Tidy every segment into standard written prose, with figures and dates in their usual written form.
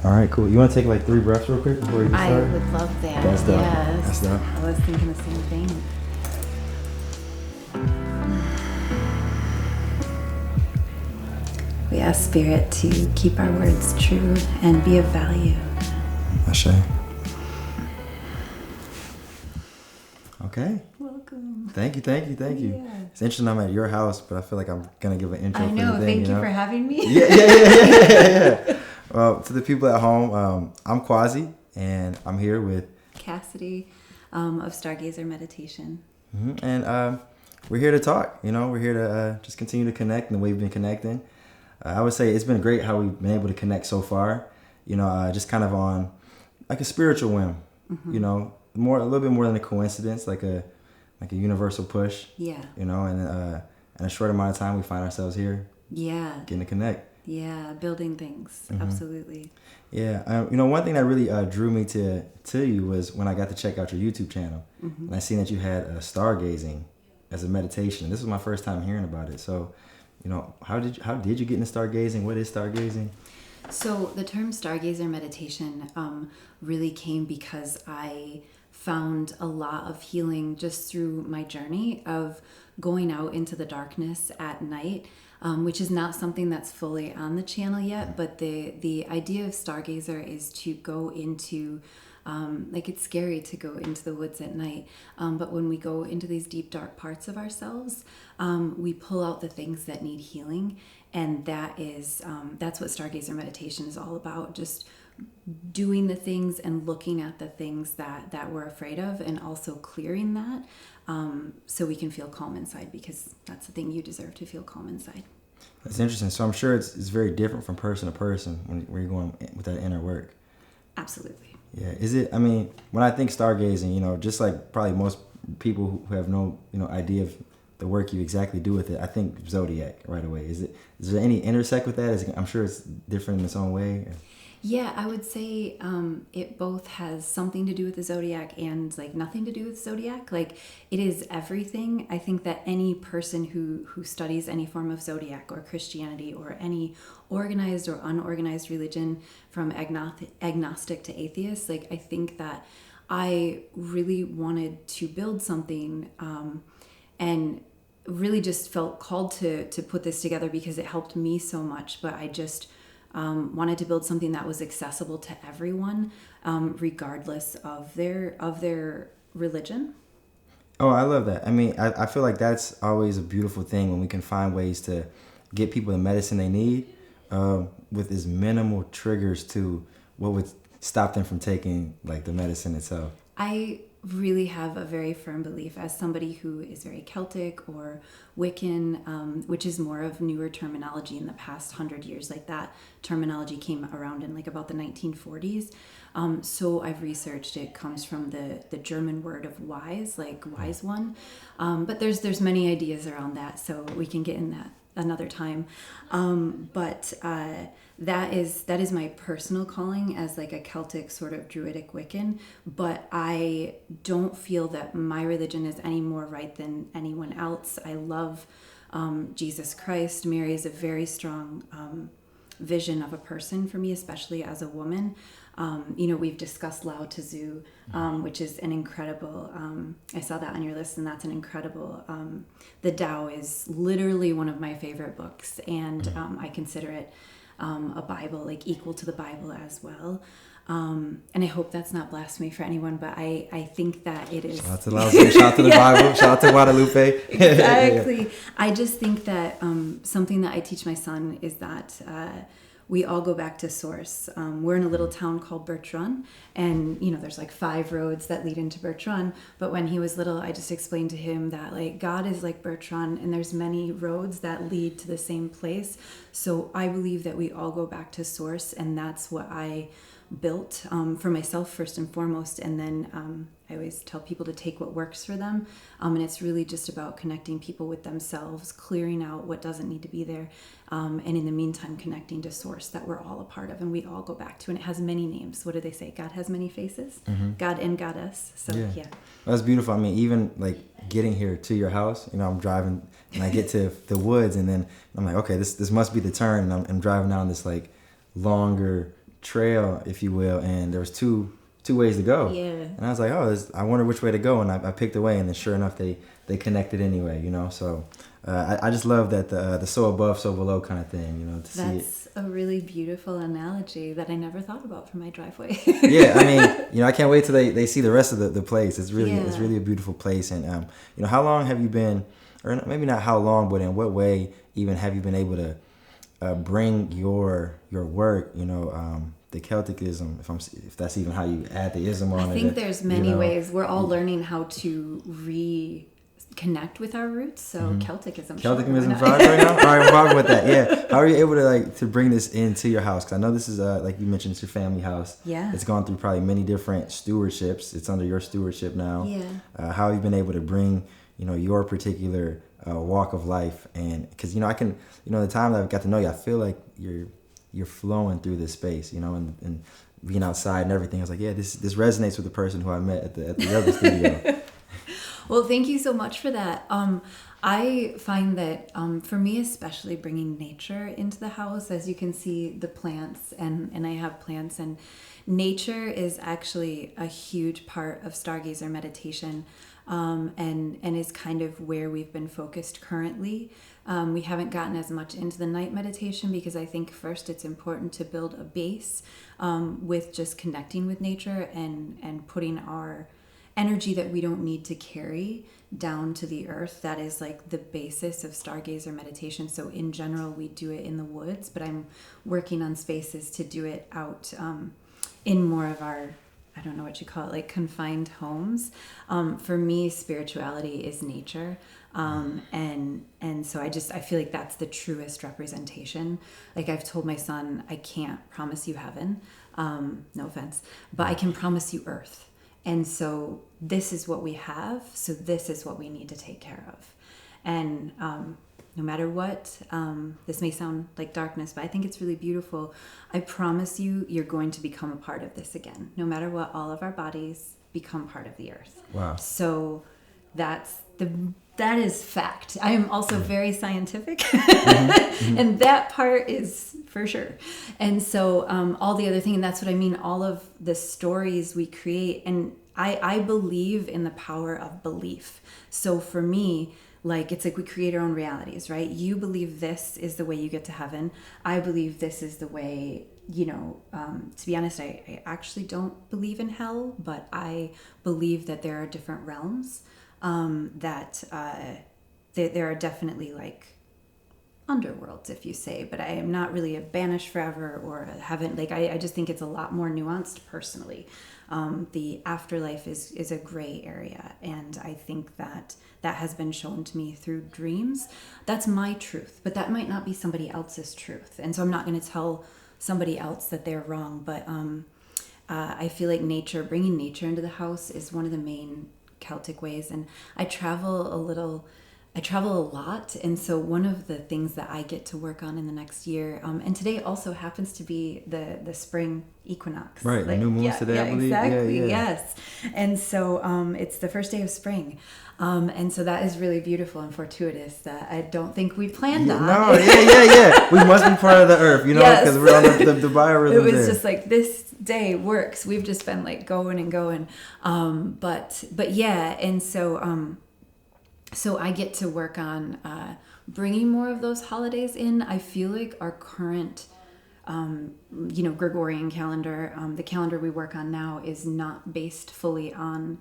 All right, cool. You want to take like 3 breaths real quick before you get started? I would love that. That's dope. Yes. That's dope. I was thinking the same thing. We ask Spirit to keep our words true and be of value. Ashe. Okay. Welcome. Thank you. Yeah. It's interesting I'm at your house, but I feel like I'm going to give an intro I for know. the thing, Thank you for having me. Yeah. Well, to the people at home, I'm Quazzy, and I'm here with Cassidy of Stargazer Meditation. And we're here to talk. We're here to just continue to connect in the way we've been connecting. I would say it's been great how we've been able to connect so far. Just kind of on like a spiritual whim. Mm-hmm. A little bit more than a coincidence, like a universal push. Yeah. And in a short amount of time, we find ourselves here. Yeah. Getting to connect. Yeah, building things. Mm-hmm. Absolutely. Yeah. One thing that really drew me to you was when I got to check out your YouTube channel. Mm-hmm. And I seen that you had stargazing as a meditation. This was my first time hearing about it. So, how did you get into stargazing? What is stargazing? So the term stargazer meditation really came because I found a lot of healing just through my journey of going out into the darkness at night, which is not something that's fully on the channel yet, but the idea of stargazer is to go into it's scary to go into the woods at night, but when we go into these deep dark parts of ourselves, we pull out the things that need healing, and that's what stargazer meditation is all about. Just doing the things and looking at the things that we're afraid of, and also clearing that, so we can feel calm inside, because that's the thing, you deserve to feel calm inside. That's interesting. So I'm sure it's very different from person to person when you're going with that inner work. Absolutely. Yeah. Is it? I mean, when I think stargazing, just like probably most people who have no idea of the work you exactly do with it, I think zodiac right away. Is there any intersect with that? I'm sure it's different in its own way. Yeah, I would say it both has something to do with the zodiac and nothing to do with zodiac. It is everything. I think that any person who studies any form of zodiac or Christianity or any organized or unorganized religion, from agnostic to atheist, I think that I really wanted to build something and really just felt called to put this together because it helped me so much. But I just wanted to build something that was accessible to everyone, regardless of their religion. Oh, I love that. I mean, I feel like that's always a beautiful thing when we can find ways to get people the medicine they need with as minimal triggers to what would stop them from taking the medicine itself. I really have a very firm belief, as somebody who is very Celtic or Wiccan, which is more of newer terminology in the past 100 years. That terminology came around in about the 1940s. So I've researched, it comes from the German word of wise, wise one. But there's many ideas around that, so we can get in that another time. But that is my personal calling as a Celtic sort of Druidic Wiccan. But I don't feel that my religion is any more right than anyone else. I love Jesus Christ. Mary is a very strong vision of a person for me, especially as a woman. We've discussed Lao Tzu, which is an incredible, I saw that on your list, and that's an incredible, the Tao is literally one of my favorite books, and I consider it a Bible, equal to the Bible as well. And I hope that's not blasphemy for anyone, but I think that it is. Shout out to Lao Tzu, shout out to the Bible, shout out to Guadalupe. Exactly. I just think that something that I teach my son is that we all go back to source. We're in a little town called Birch Run, and there's 5 roads that lead into Birch Run. But when he was little, I just explained to him that God is like Birch Run, and there's many roads that lead to the same place. So I believe that we all go back to source, and that's what I built for myself first and foremost, and then I always tell people to take what works for them, and it's really just about connecting people with themselves, clearing out what doesn't need to be there, and in the meantime connecting to source that we're all a part of and we all go back to, and it has many names. What do they say? God has many faces. God and Goddess. So yeah. That's beautiful. I mean, even like getting here to your house, you know, I'm driving and I get to the woods, and then I'm like, okay, this must be the turn, and I'm driving down this like longer trail, if you will, and there was two ways to go. Yeah. And I was like, I wonder which way to go, and I picked a way, and then sure enough, they connected anyway, you know. So I just love that the so above, so below kind of thing, you know. To That's see a really beautiful analogy that I never thought about for my driveway. Yeah, I mean, you know, I can't wait till they see the rest of the place. It's really a beautiful place, and you know, how long have you been, or maybe not how long, but in what way even have you been able to bring your work, you know, the Celticism, if that's even how you add the ism on it. I think there's many ways. We're all learning how to reconnect with our roots. So Celticism. Celticism vibes right now? All right, I'm vibing with that. Yeah. How are you able to bring this into your house? Because I know this is, like you mentioned, it's your family house. Yeah. It's gone through probably many different stewardships. It's under your stewardship now. Yeah. How have you been able to bring, you know, your particular walk of life? And because, you know, I can, you know, the time that I've got to know you, I feel like you're flowing through this space, you know, and being outside and everything. I was like, yeah, this resonates with the person who I met at the other studio. Well, thank you so much for that. I find that for me, especially bringing nature into the house, as you can see the plants, and I have plants, and nature is actually a huge part of Stargazer meditation, and is kind of where we've been focused currently. We haven't gotten as much into the night meditation because I think first it's important to build a base with just connecting with nature and putting our energy that we don't need to carry down to the earth. That is like the basis of Stargazer meditation. So in general, we do it in the woods, but I'm working on spaces to do it out in more of our, I don't know what you call it, like confined homes. For me, spirituality is nature. And so I feel like that's the truest representation. Like I've told my son, I can't promise you heaven, no offense, but I can promise you earth. And so this is what we have. So this is what we need to take care of. And no matter what, this may sound like darkness, but I think it's really beautiful. I promise you, you're going to become a part of this again. No matter what, all of our bodies become part of the earth. Wow. So that is fact. I am also very scientific, and that part is for sure. And so all the other thing, and that's what I mean, all of the stories we create, and I believe in the power of belief. So for me, like it's like we create our own realities, right? You believe this is the way you get to heaven. I believe this is the way, you know, to be honest, I actually don't believe in hell, but I believe that there are different realms. That there are definitely like underworlds, if you say, but I am not really a banished forever or a heaven. Like I just think it's a lot more nuanced personally. The afterlife is a gray area, and I think that has been shown to me through dreams. That's my truth, but that might not be somebody else's truth, and so I'm not going to tell somebody else that they're wrong. But I feel like bringing nature into the house is one of the main Celtic ways. And I travel a lot, and so one of the things that I get to work on in the next year, and today also happens to be the spring equinox, right? Like, the new moon's today, I believe. Exactly, yes. And so it's the first day of spring, and so that is really beautiful and fortuitous that I don't think we planned on. No, yeah. We must be part of the earth, you know, because we're on the biorhythm. It was just like this day works. We've just been like going and going, but yeah, and so I get to work on bringing more of those holidays in. I feel like our current, Gregorian calendar, the calendar we work on now is not based fully on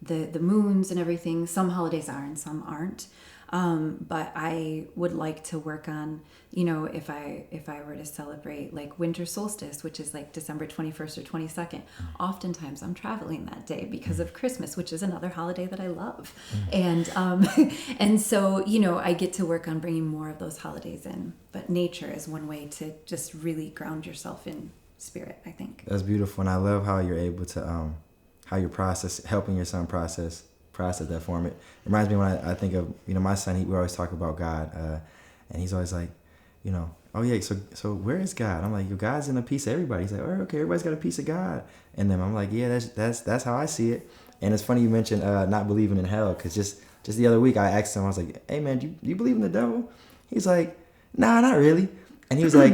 the moons and everything. Some holidays are and some aren't. But I would like to work on, if I were to celebrate like winter solstice, which is like December 21st or 22nd, oftentimes I'm traveling that day because of Christmas, which is another holiday that I love. And so, I get to work on bringing more of those holidays in, but nature is one way to just really ground yourself in spirit, I think. That's beautiful, and I love how you're able to how you're helping your son process that form. It reminds me when I think of my son. We always talk about God, and he's always like, oh yeah, so where is God? I'm like, your God's in a piece of everybody. He's like, oh, okay, everybody's got a piece of God, and then I'm like, yeah, that's how I see it. And it's funny you mentioned not believing in hell, because just the other week I asked him, I was like, hey man, do you believe in the devil? He's like, nah, not really. And he was like,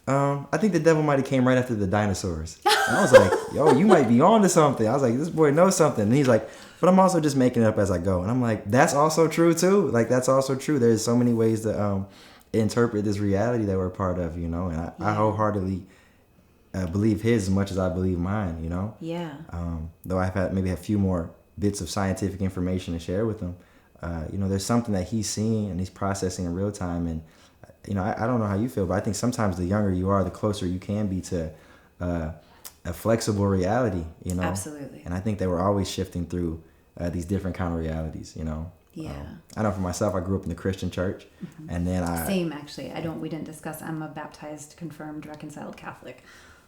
I think the devil might have came right after the dinosaurs. And I was like, yo, you might be on to something. I was like, this boy knows something. And he's like, but I'm also just making it up as I go. And I'm like, that's also true too. Like, that's also true. There's so many ways to interpret this reality that we're a part of, and I wholeheartedly believe his as much as I believe mine, Yeah. Though I've had maybe a few more bits of scientific information to share with him. There's something that he's seeing and he's processing in real time. And, I don't know how you feel, but I think sometimes the younger you are, the closer you can be to a flexible reality, Absolutely. And I think that we're always shifting through these different kind of realities, Yeah. I know for myself, I grew up in the Christian church, and then Same, actually. We didn't discuss, I'm a baptized, confirmed, reconciled Catholic.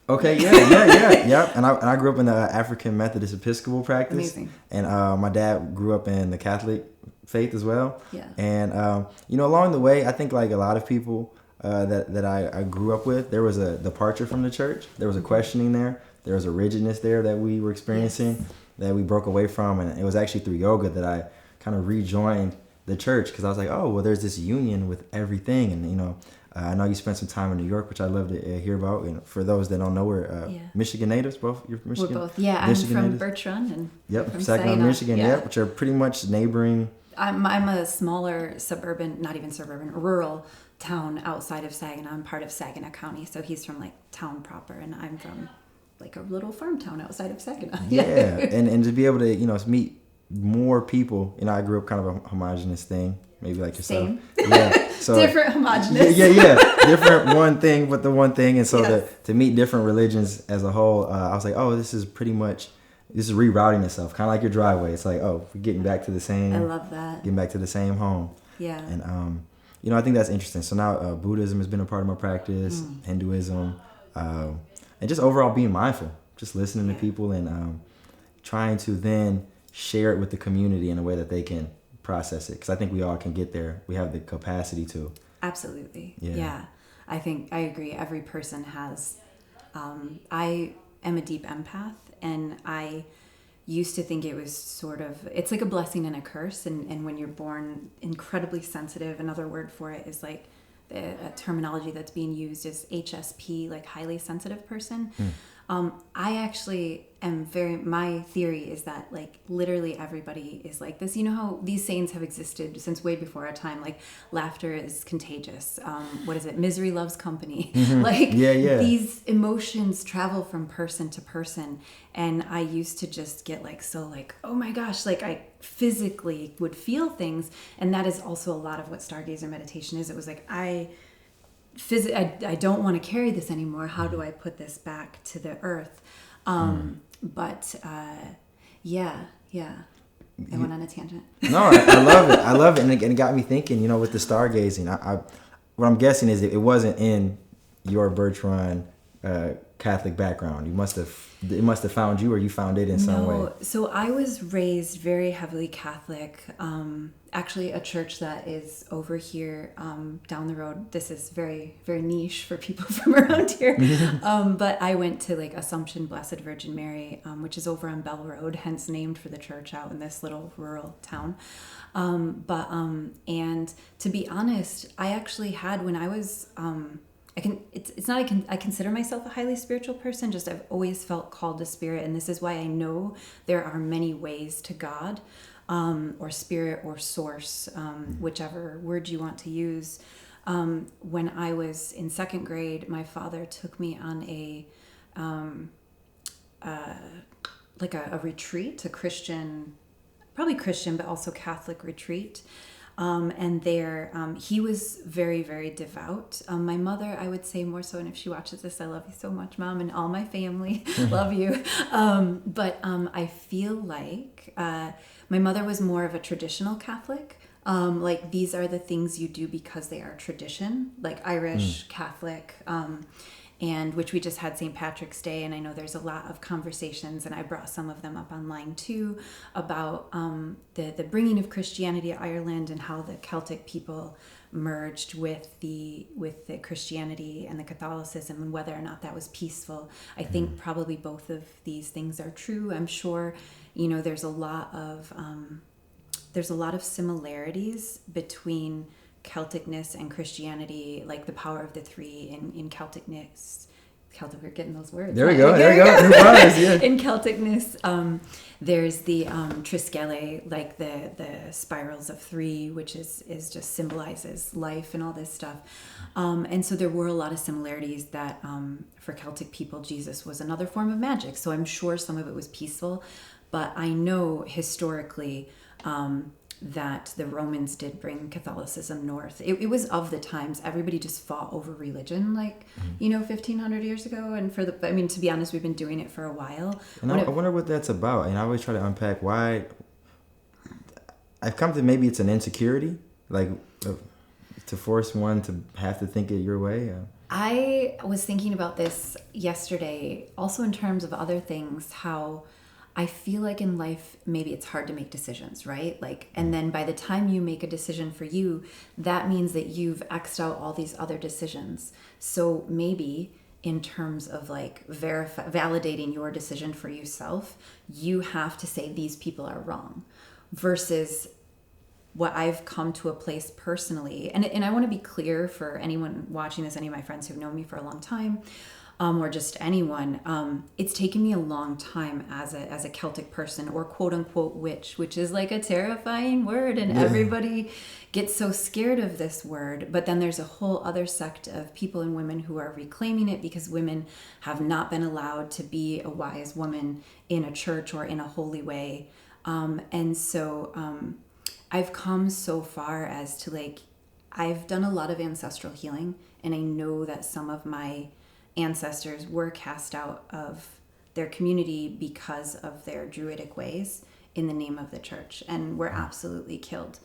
Okay, yeah. And I grew up in the African Methodist Episcopal practice. Amazing. And my dad grew up in the Catholic faith as well. Yeah. And along the way, I think like a lot of people that I grew up with, there was a departure from the church. There was a questioning there. There was a rigidness there that we were experiencing that we broke away from, and it was actually through yoga that I kind of rejoined the church, because I was like, oh, well, there's this union with everything. And I know you spent some time in New York, which I'd love to hear about. And for those that don't know, we're Michigan natives, both. You're from Michigan? We're both. Yeah, Michigan I'm from natives. Bertrand and Yep, Saginaw, Michigan. Yeah. Yep, which are pretty much neighboring. I'm a smaller suburban, not even suburban, rural town outside of Saginaw. I'm part of Saginaw County, so he's from like town proper, and I'm from like a little farm town outside of Saginaw. Yeah, and to be able to meet more people. I grew up kind of a homogenous thing, maybe like yourself. Same. Yeah, so different homogenous. Yeah, different one thing, but the one thing, and so Yes. to meet different religions as a whole, I was like, oh, this is rerouting itself, kind of like your driveway. It's like, oh, we're getting back to the same. I love that. Getting back to the same home. Yeah. And I think that's interesting. So now Buddhism has been a part of my practice, Hinduism, and just overall being mindful, just listening to people and trying to then share it with the community in a way that they can process it. Because I think we all can get there. We have the capacity to. Absolutely. Yeah. Yeah. I think I agree. Every person has. I am a deep empath, and I used to think it was sort of, it's like a blessing and a curse. And when you're born incredibly sensitive, another word for it is like the terminology that's being used is HSP, like highly sensitive person. I actually am my theory is that like literally everybody is like this. You know how these sayings have existed since way before our time, like laughter is contagious. What is it? Misery loves company. Like these emotions travel from person to person. And I used to just get like, so like, oh my gosh, like I physically would feel things. And that is also a lot of what Stargazer meditation is. It was like, I don't want to carry this anymore. How do I put this back to the earth? But yeah. I went on a tangent. No, I love it. I love it. And it got me thinking, with the stargazing, what I'm guessing is it wasn't in your Bertrand Catholic background. It must have found you, or you found it in some way. So I was raised very heavily Catholic. Actually, a church that is over here down the road. This is very, very niche for people from around here. But I went to like Assumption Blessed Virgin Mary, which is over on Bell Road, hence named for the church out in this little rural town. And to be honest, I actually had when I was I consider myself a highly spiritual person. Just I've always felt called to spirit, and this is why I know there are many ways to God, or spirit, or source, whichever word you want to use. When I was in second grade, my father took me on a retreat, a Christian, probably Christian, but also Catholic retreat. And there, he was very, very devout. My mother, I would say more so, and if she watches this, I love you so much, Mom, and all my family, love you. But I feel like my mother was more of a traditional Catholic. Like these are the things you do because they are tradition, like Irish, Catholic. and which we just had St. Patrick's Day, and I know there's a lot of conversations, and I brought some of them up online too, about the bringing of Christianity to Ireland and how the Celtic people merged with the Christianity and the Catholicism, and whether or not that was peaceful. I think probably both of these things are true. I'm sure, there's a lot of similarities between Celticness and Christianity, like the power of the three in Celticness. We're getting those words. There we go. Yeah. In Celticness, there's the Triskele, like the spirals of three, which is just symbolizes life and all this stuff. And so there were a lot of similarities that for Celtic people, Jesus was another form of magic. So I'm sure some of it was peaceful, but I know historically that the Romans did bring Catholicism north. It was of the times. Everybody just fought over religion, 1,500 years ago. And to be honest, we've been doing it for a while. And I wonder what that's about. And I always try to unpack why. I've come to maybe it's an insecurity, to force one to have to think it your way. I was thinking about this yesterday, also in terms of other things, how I feel like in life, maybe it's hard to make decisions, right? And then by the time you make a decision for you, that means that you've X'd out all these other decisions. So maybe in terms of validating your decision for yourself, you have to say these people are wrong, versus what I've come to a place personally. And I want to be clear for anyone watching this, any of my friends who've known me for a long time, or just anyone, it's taken me a long time as a Celtic person, or quote unquote witch, which is like a terrifying word, and everybody gets so scared of this word. But then there's a whole other sect of people and women who are reclaiming it, because women have not been allowed to be a wise woman in a church or in a holy way. And so I've come so far as to I've done a lot of ancestral healing, and I know that some of my ancestors were cast out of their community because of their druidic ways in the name of the church, and were absolutely killed.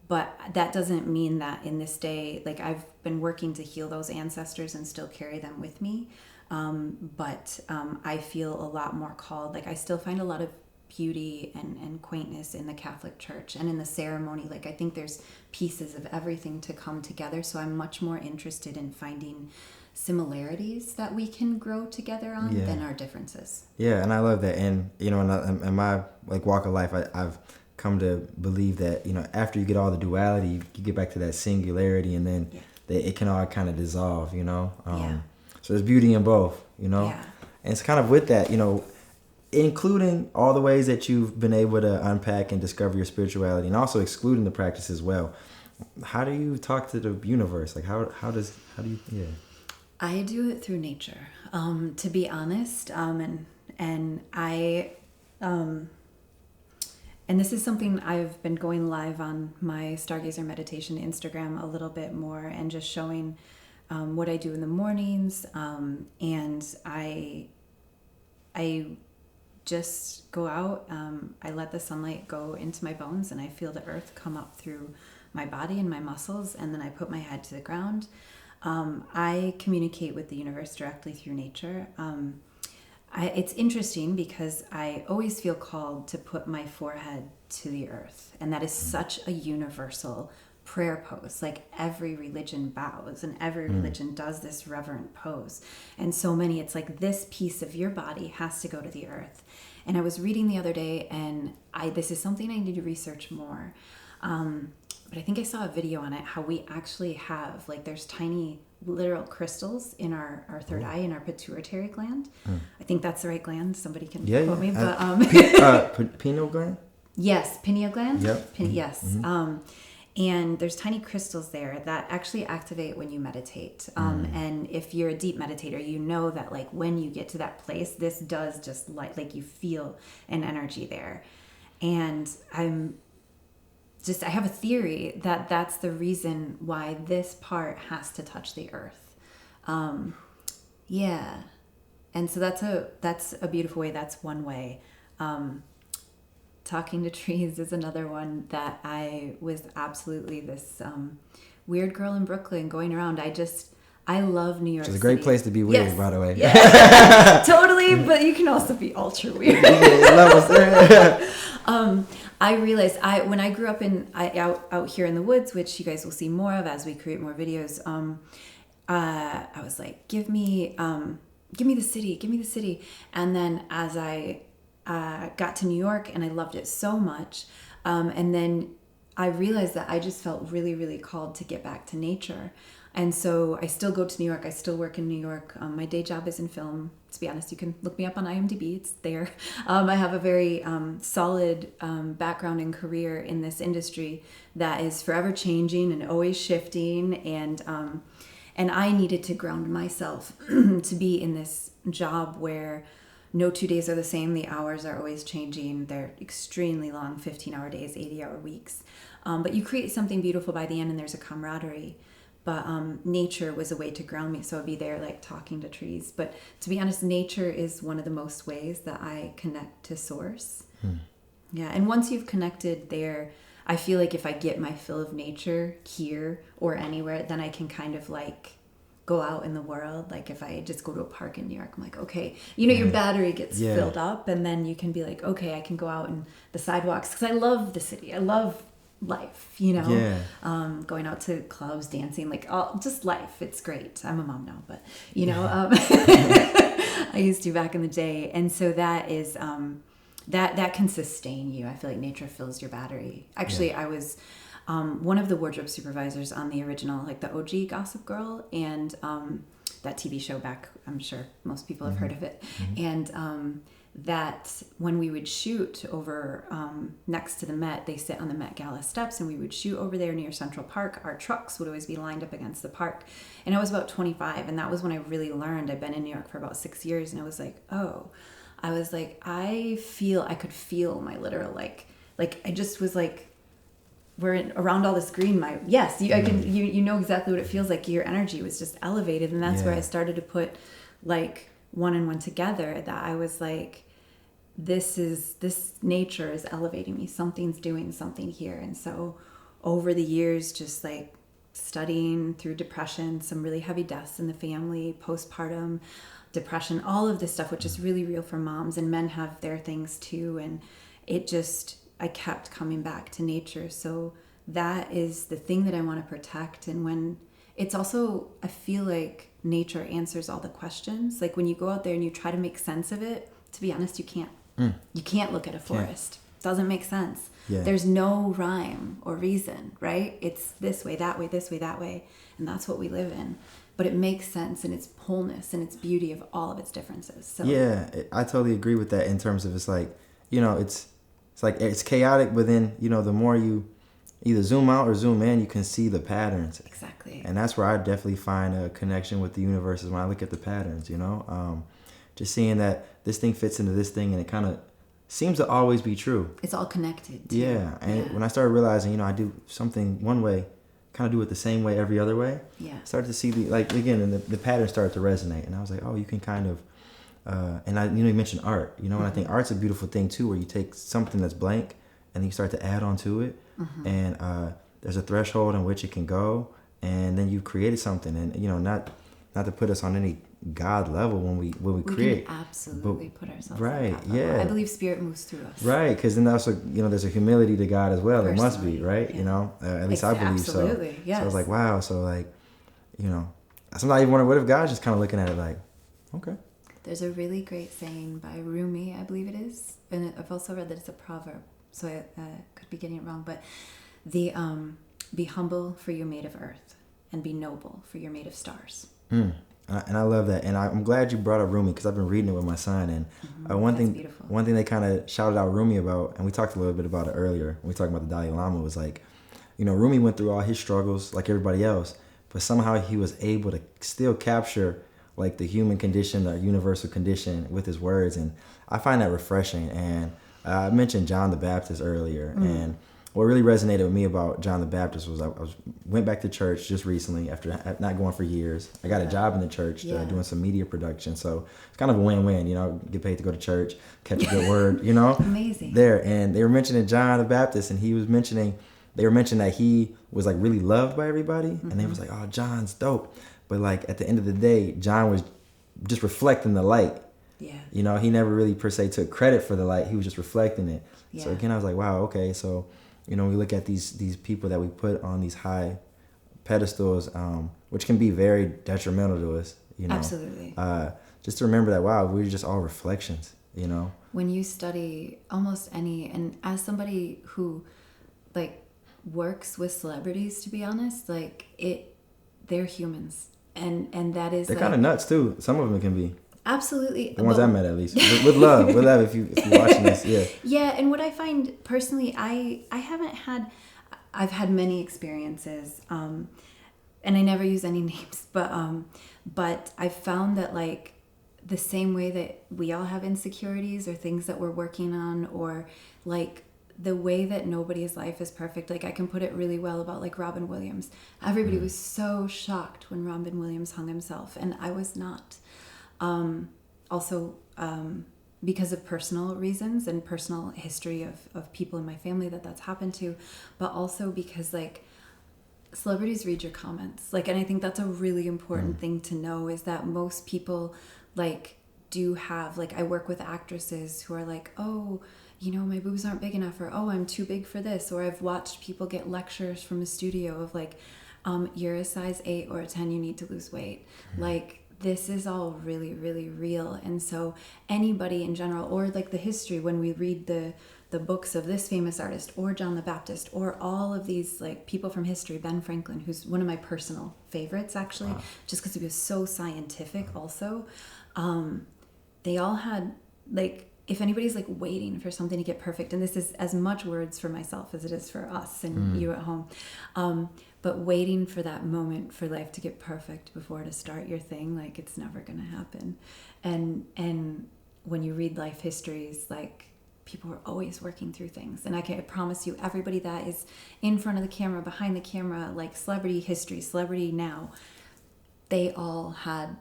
But that doesn't mean that in this day, I've been working to heal those ancestors and still carry them with me. But I feel a lot more called. I still find a lot of beauty and quaintness in the Catholic Church and in the ceremony. I think there's pieces of everything to come together. So I'm much more interested in finding similarities that we can grow together on than our differences. Yeah, and I love that. And in my walk of life, I've come to believe that after you get all the duality, you get back to that singularity, and then it can all kind of dissolve. So there's beauty in both. And it's kind of with that, including all the ways that you've been able to unpack and discover your spirituality, and also excluding the practice as well. How do you talk to the universe? How do you? I do it through nature, to be honest, and I, and this is something I've been going live on my Stargazer meditation Instagram a little bit more, and just showing what I do in the mornings, and I just go out, I let the sunlight go into my bones, and I feel the earth come up through my body and my muscles, and then I put my head to the ground. I communicate with the universe directly through nature. It's interesting because I always feel called to put my forehead to the earth, and that is such a universal prayer pose. Every religion bows, and every religion does this reverent pose, and so many, it's this piece of your body has to go to the earth. And I was reading the other day, and this is something I need to research more, but I think I saw a video on it, how we actually have, there's tiny literal crystals in our third eye, in our pituitary gland. I think that's the right gland. Somebody can quote me. But pineal gland? Yes, pineal gland. Yep. Yes. And there's tiny crystals there that actually activate when you meditate. And if you're a deep meditator, you know that when you get to that place, this does just you feel an energy there. And I have a theory that that's the reason why this part has to touch the earth. And so that's a beautiful way. That's one way. Talking to trees is another one that I was absolutely this weird girl in Brooklyn going around. I love New York City. It's a City. great place to be weird, by the way. Yeah. Totally, but you can also be ultra weird. I realized when I grew up out here in the woods, which you guys will see more of as we create more videos. I was like, give me the city. And then as I got to New York, and I loved it so much, and then I realized that I just felt really, really called to get back to nature. And so I still go to New York. I still work in New York. My day job is in film. To be honest, you can look me up on IMDb. It's there. I have a very solid background and career in this industry that is forever changing and always shifting. And I needed to ground myself to be in this job where no 2 days are the same. The hours are always changing. They're extremely long, 15-hour days, 80-hour weeks. But you create something beautiful by the end, and there's a camaraderie. But nature was a way to ground me. So I'd be there like talking to trees. But to be honest, nature is one of the most ways that I connect to source. Yeah. And once you've connected there, I feel like if I get my fill of nature here or anywhere, then I can kind of like go out in the world. Like if I just go to a park in New York, I'm like, okay, your battery gets filled up, and then you can be like, okay, I can go out in the sidewalks, because I love the city. I love life, going out to clubs, dancing, like just life. It's great. I'm a mom now, but I used to back in the day. And so that is, that can sustain you. I feel like nature fills your battery. Actually, I was one of the wardrobe supervisors on the original, like the OG Gossip Girl, and that TV show back, I'm sure most people have heard of it. And that when we would shoot over next to the Met, they sit on the Met Gala steps, and we would shoot over there near Central Park. Our trucks would always be lined up against the park. And I was about 25, and that was when I really learned. I'd been in New York for about 6 years, and I was like, I could feel my literal, like I just was like, around all this green. You know exactly what it feels like. Your energy was just elevated. And that's where I started to put like one and one together, that I was like, this nature is elevating me. Something's doing something here. And so over the years, just like studying through depression, some really heavy deaths in the family, postpartum depression, all of this stuff, which is really real for moms, and men have their things too. And I kept coming back to nature. So that is the thing that I want to protect. And when it's also, I feel like nature answers all the questions. Like when you go out there and you try to make sense of it, to be honest, you can't. You can't look at a forest. It doesn't make sense. There's no rhyme or reason, right? It's this way, that way, this way, that way. And that's what we live in. But it makes sense in its wholeness and its beauty of all of its differences. So I totally agree with that, in terms of, it's like, it's like it's chaotic, but then, the more you either zoom out or zoom in, you can see the patterns. Exactly. And that's where I definitely find a connection with the universe, is when I look at the patterns, just seeing that this thing fits into this thing, and it kind of seems to always be true. It's all connected too. When I started realizing, I do something one way, kind of do it the same way every other way. Started to see the pattern started to resonate, and I was like, oh, you can kind of and you mentioned art, and I think art's a beautiful thing too, where you take something that's blank and then you start to add on to it, and there's a threshold in which it can go, and then you've created something. And not to put us on any God level when we create, can absolutely put ourselves right, on God level. I believe spirit moves through us, right? Because then also there's a humility to God as well. Personally, it must be, right? At least I believe absolutely, so. Yes. So I was like, wow. So like, sometimes I even wonder, what if God's just kind of looking at it like, okay. There's a really great saying by Rumi, I believe it is, and I've also read that it's a proverb, so I could be getting it wrong, but be humble, for you're made of earth, and be noble, for you're made of stars. And I love that, and I'm glad you brought up Rumi, because I've been reading it with my son, and one thing they kind of shouted out Rumi about, and we talked a little bit about it earlier when we talked about the Dalai Lama, was like, Rumi went through all his struggles like everybody else, but somehow he was able to still capture like the human condition, the universal condition, with his words. And I find that refreshing. And I mentioned John the Baptist earlier, and what really resonated with me about John the Baptist was I went back to church just recently after not going for years. I got a job in the church doing some media production, so it's kind of a win-win, get paid to go to church, catch a good word, Amazing. There, and they were mentioning John the Baptist, and they were mentioning that he was like really loved by everybody, and they was like, oh, John's dope. But like at the end of the day, John was just reflecting the light. Yeah. You know, he never really per se took credit for the light. He was just reflecting it. Yeah. So again, I was like, wow, okay. So, you know, we look at these people that we put on these high pedestals, which can be very detrimental to us, you know. Absolutely. Just to remember that, wow, we're just all reflections, you know. When you study almost any, and as somebody who like works with celebrities, to be honest, like they're humans, and that is they're like, kind of nuts too. Some of them can be. Absolutely. The ones I met, at least. With love if you're watching this, yeah. Yeah, and what I find personally, I've had many experiences, and I never use any names, but I found that like the same way that we all have insecurities or things that we're working on, or like the way that nobody's life is perfect. Like I can put it really well about like Robin Williams. Everybody was so shocked when Robin Williams hung himself, and I was not. Also, because of personal reasons and personal history of people in my family that's happened to, but also because like celebrities read your comments. Like, and I think that's a really important thing to know, is that most people like do have, like, I work with actresses who are like, oh, you know, my boobs aren't big enough, or oh, I'm too big for this. Or I've watched people get lectures from a studio of like, you're a size 8 or a 10, you need to lose weight. Like, this is all really, really real. And so anybody in general, or like the history, when we read the books of this famous artist or John the Baptist or all of these like people from history, Ben Franklin, who's one of my personal favorites actually, wow, just because he was so scientific also. They all had, like, if anybody's like waiting for something to get perfect, and this is as much words for myself as it is for us and you at home, but waiting for that moment for life to get perfect before to start your thing, like, it's never going to happen. And when you read life histories, like, people are always working through things. And I promise you, everybody that is in front of the camera, behind the camera, like celebrity history, celebrity now, they all had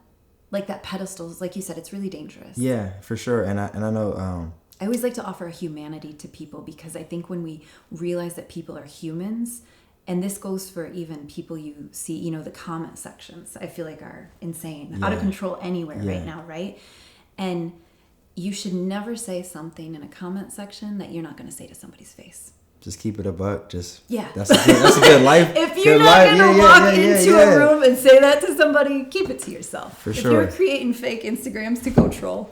like that pedestals, like you said, it's really dangerous. Yeah, for sure. And I know I always like to offer a humanity to people, because I think when we realize that people are humans, and this goes for even people you see, you know, the comment sections, I feel like are insane, out of control anywhere right now, right? And you should never say something in a comment section that you're not going to say to somebody's face. Just keep it a buck. Just yeah. That's a good life. If you're not going to walk into a room and say that to somebody, keep it to yourself. For If sure. you're creating fake Instagrams to go troll,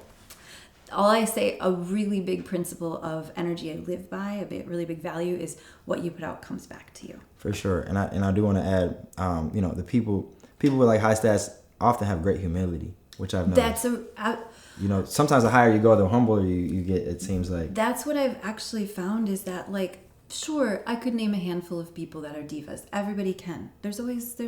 all I say, a really big principle of energy I live by, a really big value, is what you put out comes back to you. For sure. And I do want to add, you know, the people with like high stats often have great humility, which I've noticed. You know, sometimes the higher you go, the humbler you get, it seems like. That's what I've actually found, is that, like, sure, I could name a handful of people that are divas. Everybody can. There's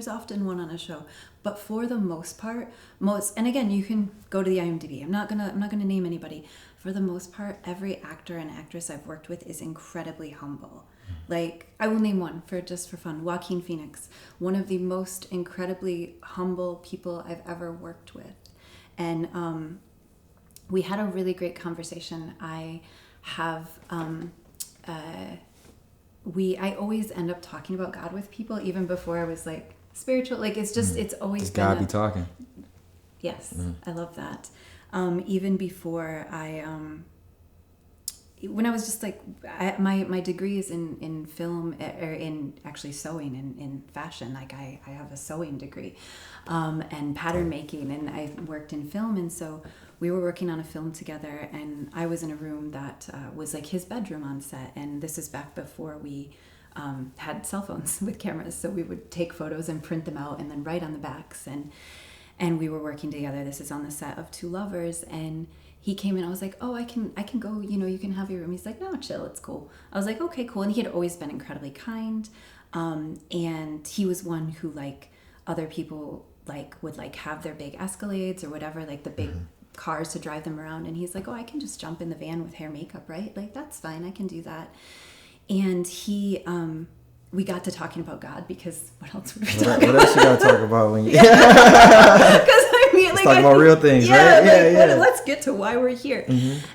often one on a show. But for the most part, and again, you can go to the IMDb. I'm not gonna name anybody. For the most part, every actor and actress I've worked with is incredibly humble. Like, I will name one for fun. Joaquin Phoenix, one of the most incredibly humble people I've ever worked with. And we had a really great conversation. I have I always end up talking about God with people, even before I was like spiritual. Like, it's just it's always just been God be talking. Yes, I love that. Even before when I was just like, my degree is in film, or in actually sewing, in fashion. Like, I have a sewing degree, and pattern making, and I worked in film, and so we were working on a film together, and I was in a room that was like his bedroom on set, and this is back before we had cell phones with cameras, so we would take photos and print them out and then write on the backs, and we were working together. This is on the set of Two Lovers, and he came in. I was like, oh, I can go, you know, you can have your room. He's like, no, chill, it's cool. I was like, okay, cool. And he had always been incredibly kind, and he was one who, like, other people like would like have their big Escalades or whatever, like the big cars to drive them around, and he's like, oh, I can just jump in the van with hair makeup, right? Like, that's fine, I can do that. And he we got to talking about God, because what else would we talk about? What else you gotta talk about when you because I I mean? Let's talk about real things, yeah, right? Yeah. Let's get to why we're here.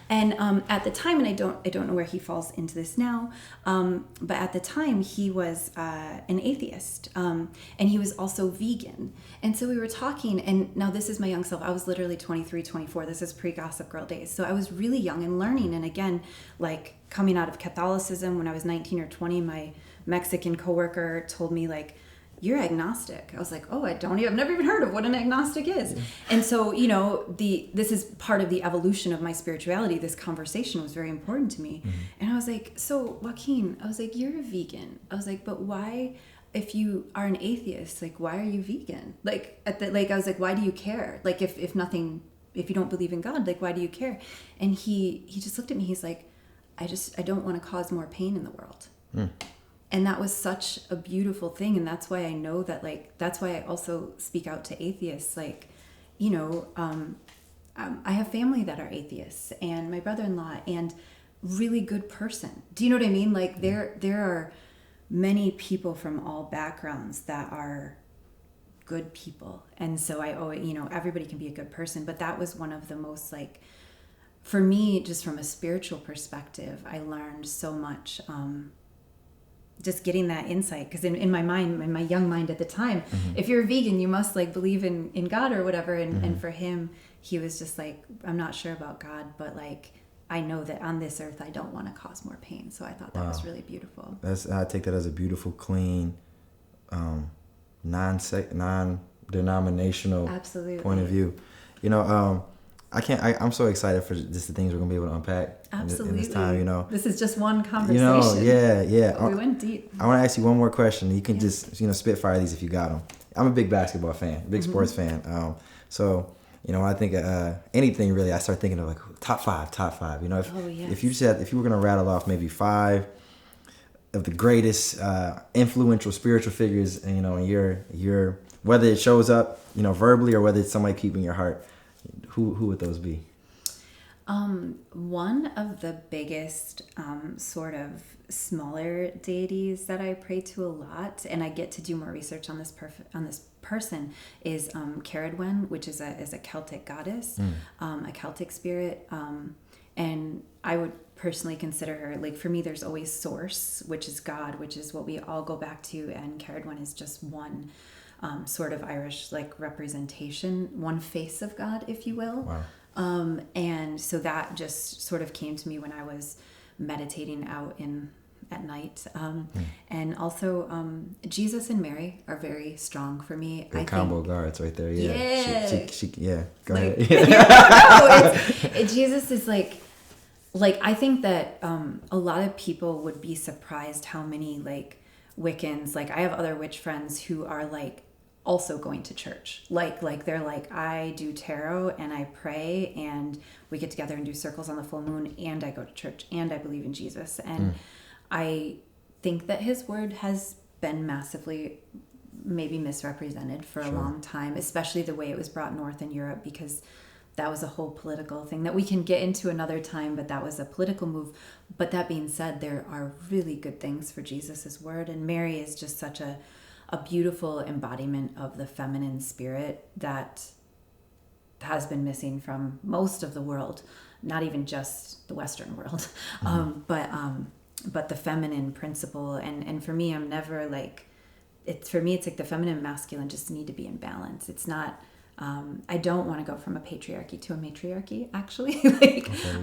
And at the time, and I don't know where he falls into this now, but at the time he was an atheist, and he was also vegan. And so we were talking, and now this is my young self. I was literally 23, 24. This is pre-Gossip Girl days. So I was really young and learning. And again, like coming out of Catholicism when I was 19 or 20, my Mexican coworker told me, like, you're agnostic. I was like, oh, I've never even heard of what an agnostic is. Yeah. And so, this is part of the evolution of my spirituality. This conversation was very important to me. And I was like, so Joaquin, I was like, you're a vegan. I was like, but why, if you are an atheist, like, why are you vegan? Like, I was like, why do you care? Like, if you don't believe in God, like, why do you care? And he just looked at me. He's like, I don't want to cause more pain in the world. And that was such a beautiful thing. And that's why I know that, like, that's why I also speak out to atheists. Like, I have family that are atheists, and my brother-in-law, and really good person. Do you know what I mean? Like, there are many people from all backgrounds that are good people. And so I always, everybody can be a good person. But that was one of the most, like, for me, just from a spiritual perspective, I learned so much, just getting that insight. Because in my mind, in my young mind at the time, if you're a vegan, you must, like, believe in God or whatever. And for him, he was just like, I'm not sure about God, but, like, I know that on this earth, I don't want to cause more pain. So I thought that was really beautiful. I take that as a beautiful, clean, non-denominational point of view. I'm so excited for just the things we're gonna be able to unpack in this time. This is just one conversation. But we went deep. I want to ask you one more question. You can just spitfire these if you got them. I'm a big basketball fan, big sports fan. So when I think of anything really, I start thinking of, like, top five. If you were gonna rattle off maybe 5 of the greatest influential spiritual figures, in your whether it shows up verbally or whether it's somebody keeping your heart. Who would those be? One of the biggest sort of smaller deities that I pray to a lot, and I get to do more research on this person, is Caridwen, which is a Celtic goddess, a Celtic spirit, and I would personally consider her, like, for me, there's always Source, which is God, which is what we all go back to, and Caridwen is just one. Sort of Irish, like, representation, one face of God, if you will. Wow. And so that just sort of came to me when I was meditating out at night. And also Jesus and Mary are very strong for me. Good combo guards right there. Yeah. She go ahead. Jesus is like I think that a lot of people would be surprised how many, like, Wiccans, like, I have other witch friends who are, like, also going to church. Like they're like, I do tarot and I pray and we get together and do circles on the full moon and I go to church and I believe in Jesus. And I think that his word has been massively maybe misrepresented for a long time, especially the way it was brought north in Europe, because that was a whole political thing that we can get into another time, but that was a political move. But that being said, there are really good things for Jesus's word, and Mary is just such a beautiful embodiment of the feminine spirit that has been missing from most of the world, not even just the Western world, but the feminine principle. And for me, I'm never like, it's like the feminine and masculine just need to be in balance. It's not, I don't want to go from a patriarchy to a matriarchy, actually.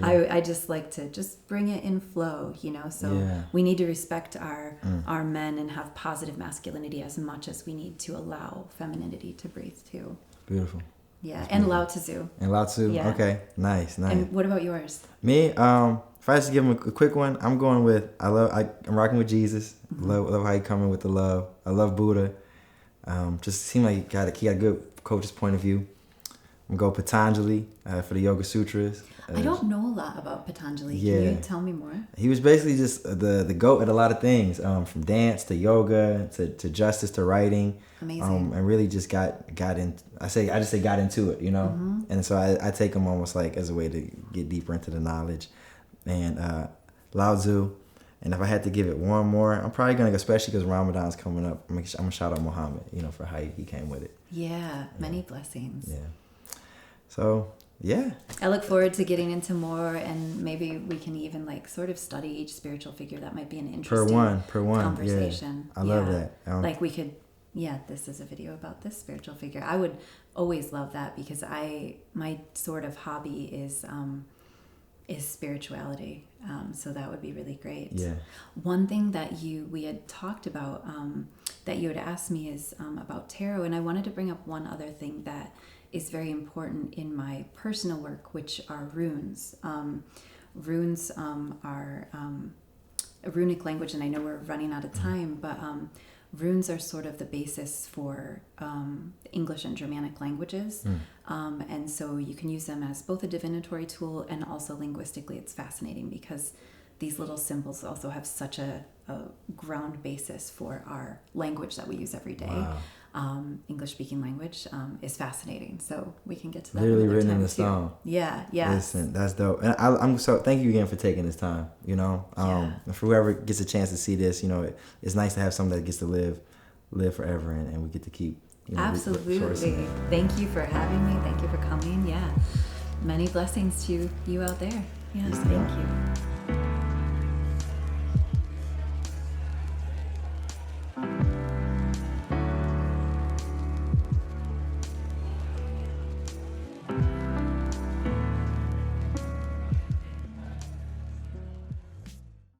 I just like to just bring it in flow, so we need to respect our men and have positive masculinity as much as we need to allow femininity to breathe too. Beautiful. Yeah. That's and beautiful. Lao Tzu. Yeah. Okay. Nice. And what about yours? Me, if I had to give him a quick one, I'm going with, I'm rocking with Jesus. Love how he coming with the love. I love Buddha. Just seemed like he got a good coach's point of view. I'm going to go Patanjali for the Yoga Sutras. I don't know a lot about Patanjali. Yeah. Can you tell me more? He was basically just the GOAT at a lot of things, from dance to yoga to justice to writing. Amazing. And really just got in. I just say got into it, And so I take him almost like as a way to get deeper into the knowledge. And Lao Tzu. And if I had to give it one more, I'm probably going to, especially because Ramadan's coming up, I'm going to shout out Muhammad, for how he came with it. Yeah, many blessings. Yeah. So yeah, I look forward to getting into more, and maybe we can even like sort of study each spiritual figure. That might be an interesting per one conversation. Yeah. I love that. Like we could, this is a video about this spiritual figure. I would always love that, because my sort of hobby is spirituality. So that would be really great. Yeah. One thing that we had talked about, that you had asked me, is about tarot, and I wanted to bring up one other thing that is very important in my personal work, which are runes. Runes are a runic language, and I know we're running out of time, but runes are sort of the basis for English and Germanic languages. And so you can use them as both a divinatory tool, and also linguistically it's fascinating, because these little symbols also have such a ground basis for our language that we use every day. Wow. English speaking language is fascinating. So we can get to that. Literally written in the stone. Yeah. Listen, that's dope. And I'm so thank you again for taking this time. For whoever gets a chance to see this, it's nice to have something that gets to live forever, and we get to keep. Absolutely. Thank you for having me. Thank you for coming. Yeah. Many blessings to you out there. Yes, thank you.